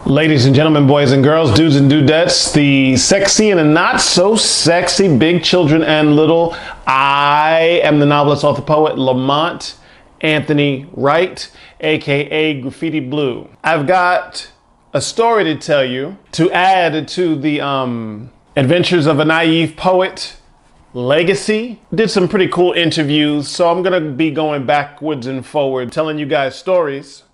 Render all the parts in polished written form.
Ladies and gentlemen, boys and girls, dudes and dudettes, the sexy and the not so sexy, big children and little, I am the novelist, author, poet, Lamont Anthony Wright, aka Graffiti Bleu. I've got a story to tell you to add to the Adventures of a Naive Poet legacy. Did some pretty cool interviews, so I'm gonna be going backwards and forward, telling you guys stories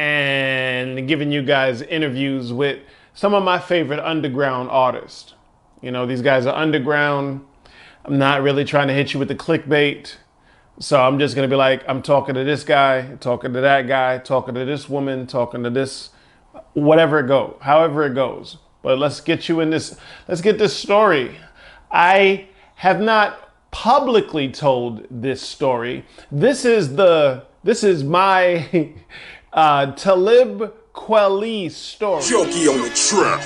and giving you guys interviews with some of my favorite underground artists. You know, these guys are underground. I'm not really trying to hit you with the clickbait. So I'm just gonna be like, I'm talking to this guy, talking to that guy, talking to this woman, talking to this, whatever it goes, however it goes. But let's get you in this, let's get this story. I have not publicly told this story. This is my Talib Qweli story. Junkie on the track.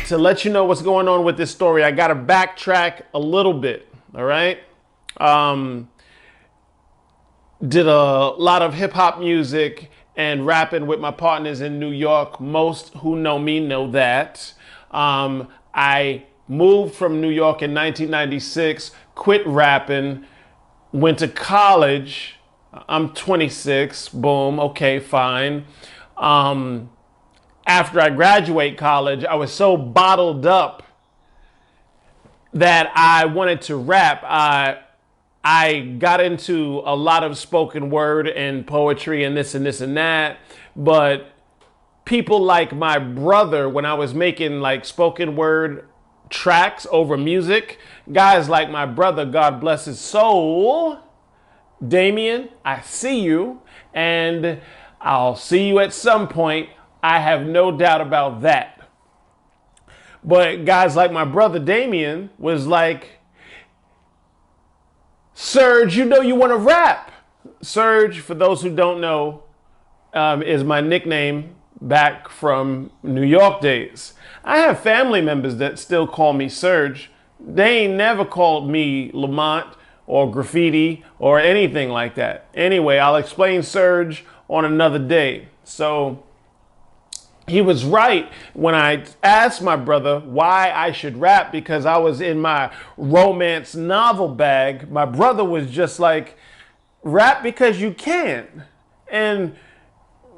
To let you know what's going on with this story, I got to backtrack a little bit, all right? Did a lot of hip hop music and rapping with my partners in New York. Most who know me know that. I moved from New York in 1996, quit rapping, went to college. I'm 26, boom, okay, fine. After I graduate college, I was so bottled up that I wanted to rap. I got into a lot of spoken word and poetry and this and this and that. But people like my brother, when I was making like spoken word tracks over music, guys like my brother, God bless his soul, Damien, I see you, and I'll see you at some point. I have no doubt about that. But guys like my brother Damien was like, Serge, you know you want to rap. Serge, for those who don't know, is my nickname back from New York days. I have family members that still call me Serge. They ain't never called me Lamont or Graffiti or anything like that. Anyway, I'll explain Serge on another day. So he was right when I asked my brother why I should rap, because I was in my romance novel bag. My brother was just like, rap because you can. And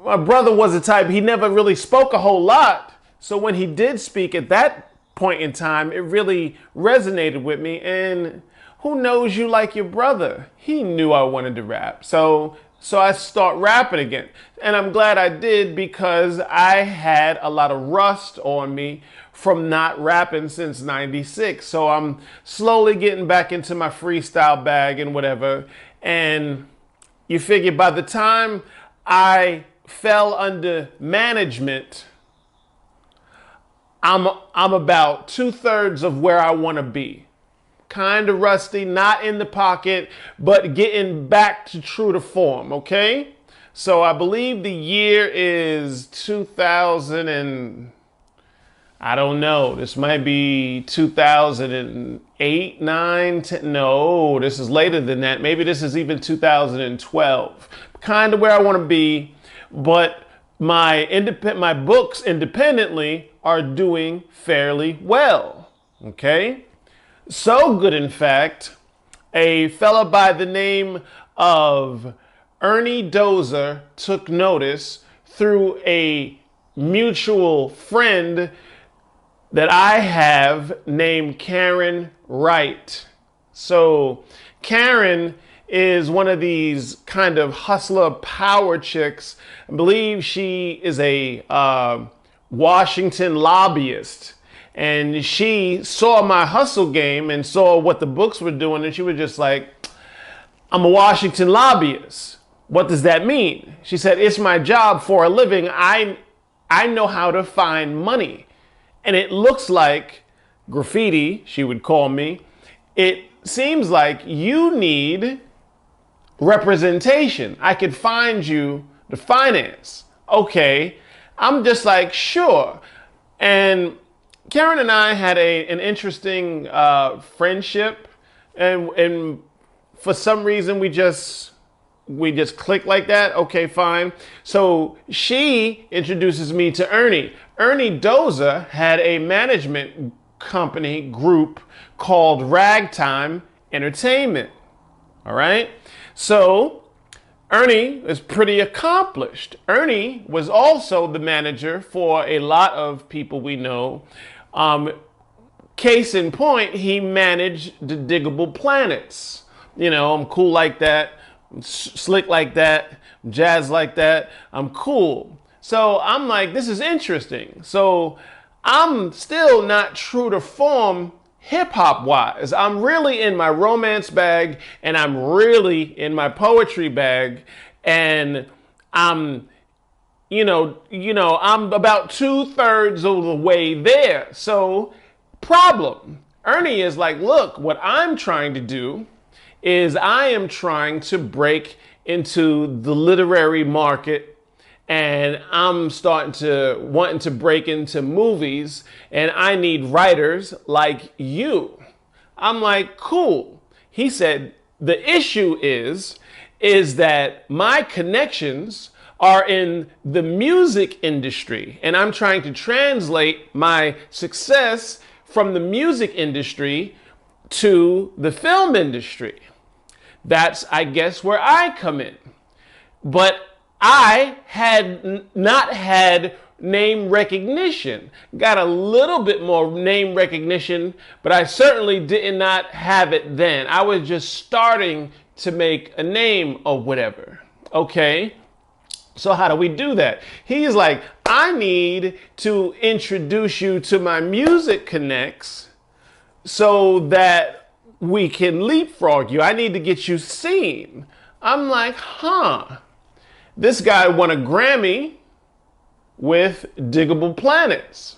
my brother was the type, he never really spoke a whole lot. So when he did speak at that point in time, it really resonated with me. And who knows you like your brother? He knew I wanted to rap. So I start rapping again. And I'm glad I did, because I had a lot of rust on me from not rapping since '96. So I'm slowly getting back into my freestyle bag and whatever. And you figure by the time I fell under management, I'm about 2/3 of where I want to be. Kind of rusty, not in the pocket, but getting back to true to form, okay? So I believe the year is 2000 and, I don't know, this might be 2008, 9, 10, no, this is later than that. Maybe this is even 2012. Kind of where I want to be, but my books independently are doing fairly well, okay? So good, in fact, a fella by the name of Ernie took notice through a mutual friend that I have named Karen Wright. So Karen is one of these kind of hustler power chicks. I believe she is a Washington lobbyist. And she saw my hustle game and saw what the books were doing. And she was just like, I'm a Washington lobbyist. What does that mean? She said, it's my job for a living. I know how to find money. And it looks like graffiti, she would call me. It seems like you need representation. I could find you the finance. Okay. I'm just like, sure. And Karen and I had an interesting friendship. And for some reason, we just click like that. Okay, fine. So she introduces me to Ernie. Ernie Doza had a management company group called Ragtime Entertainment. All right. So Ernie is pretty accomplished. Ernie was also the manager for a lot of people we know. Case in point, he managed the Diggable Planets. You know, I'm cool like that. Slick like that, jazz like that, I'm cool. So I'm like, this is interesting. So I'm still not true to form hip hop wise. I'm really in my romance bag and I'm really in my poetry bag. And I'm, I'm about 2/3 of the way there. So problem. Ernie is like, look, what I'm trying to do is I am trying to break into the literary market, and I'm wanting to break into movies, and I need writers like you. I'm like, cool. He said, the issue is that my connections are in the music industry, and I'm trying to translate my success from the music industry to the film industry. That's, I guess, where I come in. But I had not had name recognition. Got a little bit more name recognition, but I certainly did not have it then. I was just starting to make a name or whatever. Okay? So how do we do that? He's like, I need to introduce you to my music connects so that we can leapfrog you. I need to get you seen. I'm like, huh. This guy won a Grammy with Diggable Planets.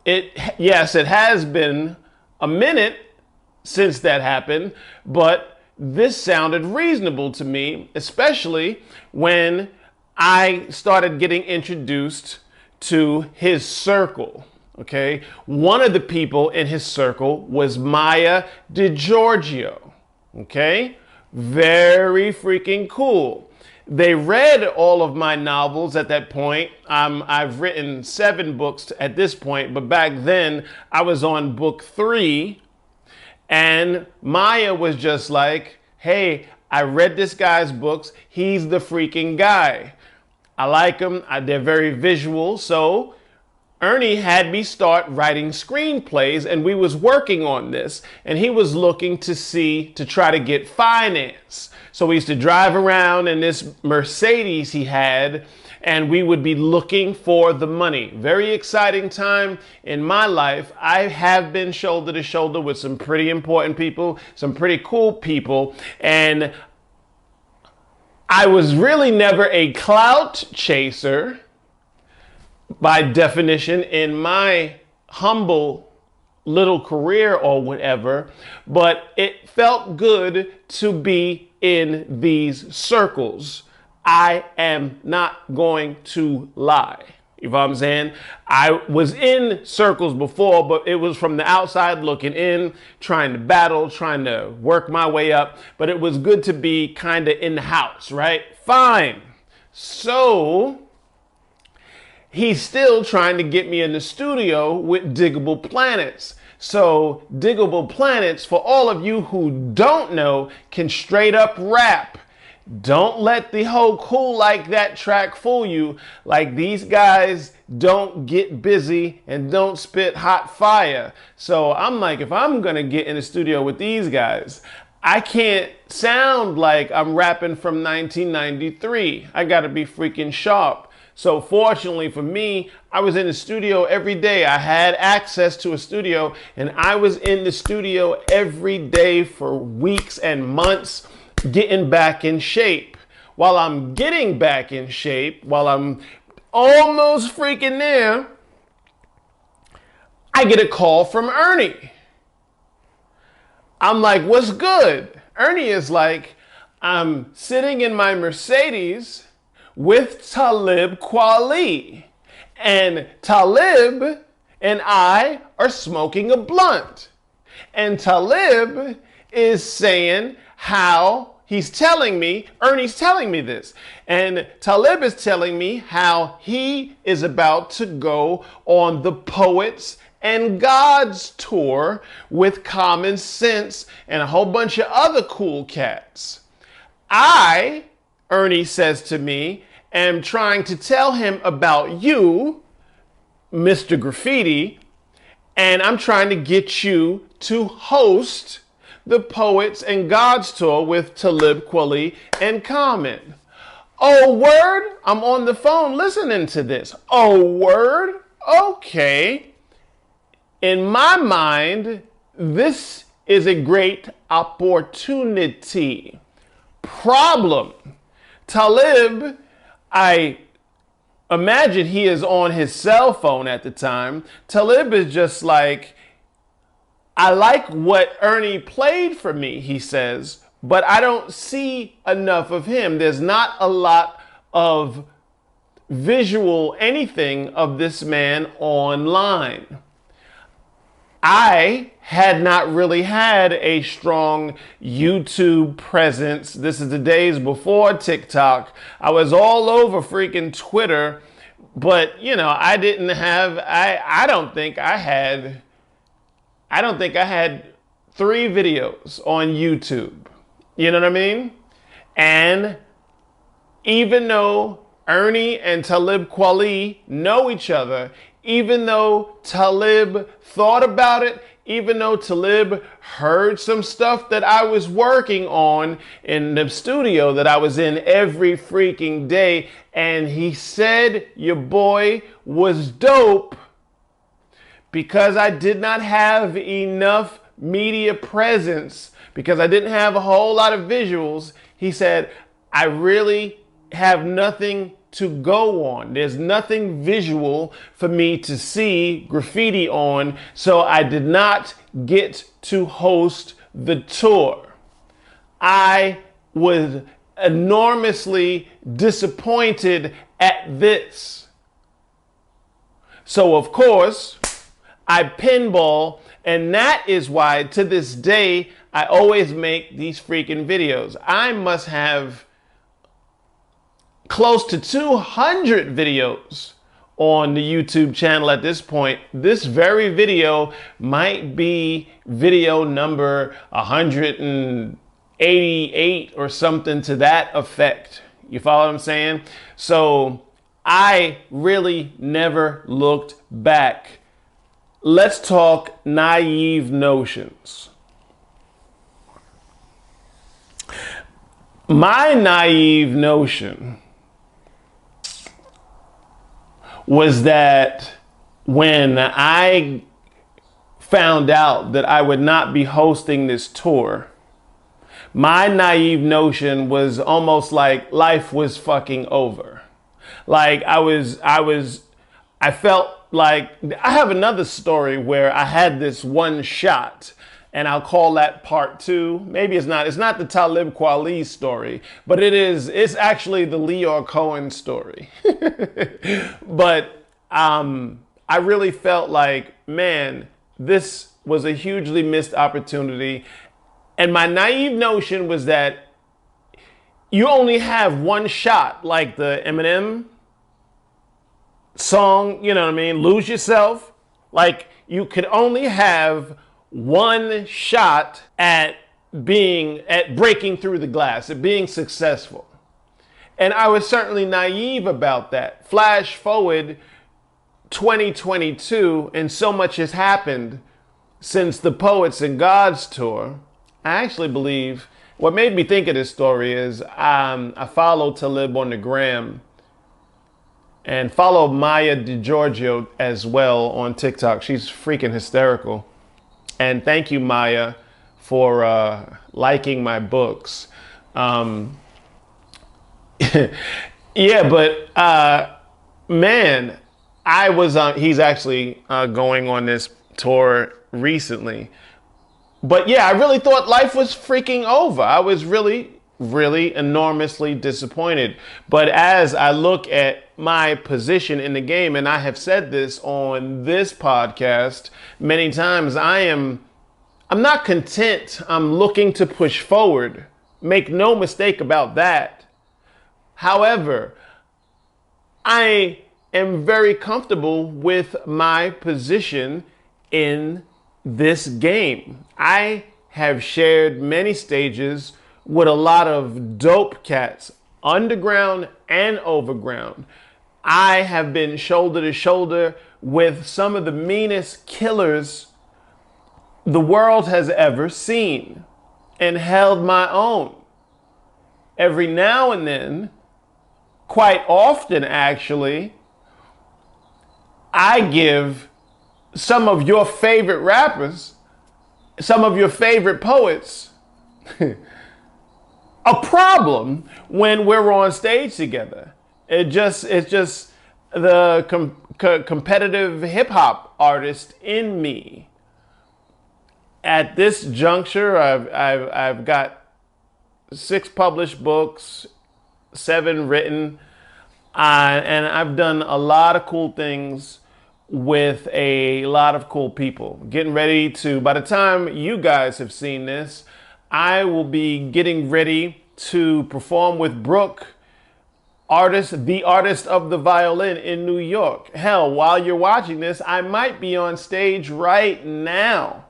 Yes, it has been a minute since that happened, but this sounded reasonable to me, especially when I started getting introduced to his circle. Okay, one of the people in his circle was Maya DiGiorgio. Okay, very freaking cool. They read all of my novels at that point. I've written 7 books at this point, but back then I was on book 3, and Maya was just like, hey, I read this guy's books. He's the freaking guy. I like him. They're very visual, so Ernie had me start writing screenplays, and we was working on this, and he was looking to try to get finance. So we used to drive around in this Mercedes he had, and we would be looking for the money. Very exciting time in my life. I have been shoulder to shoulder with some pretty important people, some pretty cool people, and I was really never a clout chaser by definition in my humble little career or whatever, but it felt good to be in these circles. I am not going to lie. You know what I'm saying? I was in circles before, but it was from the outside looking in, trying to battle, trying to work my way up, but it was good to be kind of in the house, right? Fine. So he's still trying to get me in the studio with Diggable Planets. So Diggable Planets, for all of you who don't know, can straight up rap. Don't let the whole cool like that track fool you. Like, these guys don't get busy and don't spit hot fire. So I'm like, if I'm gonna get in the studio with these guys, I can't sound like I'm rapping from 1993. I gotta be freaking sharp. So fortunately for me, I was in the studio every day. I had access to a studio, and I was in the studio every day for weeks and months, getting back in shape. while I'm getting back in shape, while I'm almost freaking there, I get a call from Ernie. I'm like, what's good? Ernie is like, I'm sitting in my Mercedes with Talib Qweli. And Talib and I are smoking a blunt. And Talib is saying how he's telling me, Ernie's telling me this. And Talib is telling me how he is about to go on the Poets and Gods tour with Common Sense and a whole bunch of other cool cats. Ernie says to me, am trying to tell him about you, Mr. Graffiti, and I'm trying to get you to host the Poets and Gods tour with Talib Qweli and Common. Oh, word? I'm on the phone listening to this. Oh, word? Okay. In my mind, this is a great opportunity. Problem. Talib, I imagine he is on his cell phone at the time. Talib is just like, I like what Ernie played for me, he says, but I don't see enough of him. There's not a lot of visual anything of this man online. I had not really had a strong YouTube presence. This is the days before TikTok. I was all over freaking Twitter, but you know, I didn't have, I don't think I had 3 videos on YouTube. You know what I mean? And even though Ernie and Talib Qweli know each other, even though Talib thought about it, even though Talib heard some stuff that I was working on in the studio that I was in every freaking day, and he said your boy was dope, because I did not have enough media presence, because I didn't have a whole lot of visuals, he said, I really have nothing to go on. There's nothing visual for me to see graffiti on, so I did not get to host the tour. I was enormously disappointed at this. So of course, I pinball, and that is why to this day, I always make these freaking videos. I must have close to 200 videos on the YouTube channel at this point. This very video might be video number 188 or something to that effect. You follow what I'm saying? So I really never looked back. Let's talk naive notions. My naive notion was that when I found out that I would not be hosting this tour, my naive notion was almost like life was fucking over. Like I felt like, I have another story where I had this one shot, and I'll call that part 2. Maybe it's not the Talib Qweli story, but it's actually the Leor Cohen story. But I really felt like, man, this was a hugely missed opportunity. And my naive notion was that you only have one shot, like the Eminem song, you know what I mean? Lose Yourself. Like, you could only have one shot at breaking through the glass, at being successful. And I was certainly naive about that. Flash forward 2022, and so much has happened since the Poets and Gods tour. I actually believe what made me think of this story is I follow Talib on the gram and follow Maya DiGiorgio as well on TikTok. She's freaking hysterical. And thank you, Maya, for liking my books. Yeah, but man, I was on. He's actually going on this tour recently. But yeah, I really thought life was freaking over. I was really, really enormously disappointed. But as I look at my position in the game, and I have said this on this podcast many times, I'm not content. I'm looking to push forward. Make no mistake about that. However, I am very comfortable with my position in this game. I have shared many stages with a lot of dope cats, underground and overground. I have been shoulder to shoulder with some of the meanest killers the world has ever seen and held my own. Every now and then, quite often actually, I give some of your favorite rappers, some of your favorite poets, a problem when we're on stage together. It's just the competitive hip hop artist in me. At this juncture, I've got 6 published books, 7 written, and I've done a lot of cool things with a lot of cool people. Getting ready to, by the time you guys have seen this, I will be getting ready to perform with Brooke, the artist of the violin in New York. Hell, while you're watching this, I might be on stage right now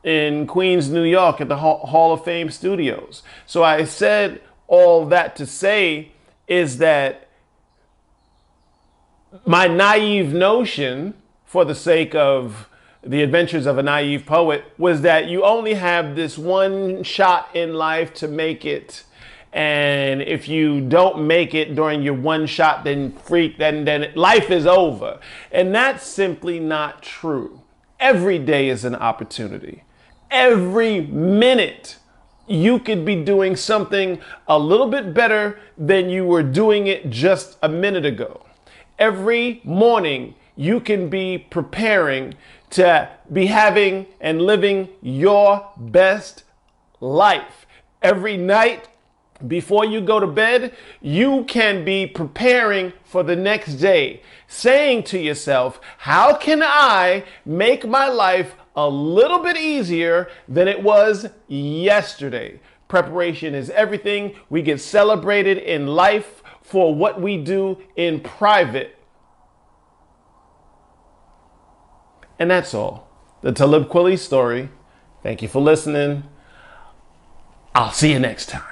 in Queens, New York at the Hall of Fame studios. So I said all that to say is that my naive notion, for the sake of the adventures of a naive poet, was that you only have this one shot in life to make it. And if you don't make it during your one shot, then life is over. And that's simply not true. Every day is an opportunity. Every minute you could be doing something a little bit better than you were doing it just a minute ago. Every morning you can be preparing to be having and living your best life. Every night before you go to bed, you can be preparing for the next day, saying to yourself, how can I make my life a little bit easier than it was yesterday? Preparation is everything. We get celebrated in life for what we do in private. And that's all. The Talib Qweli story. Thank you for listening. I'll see you next time.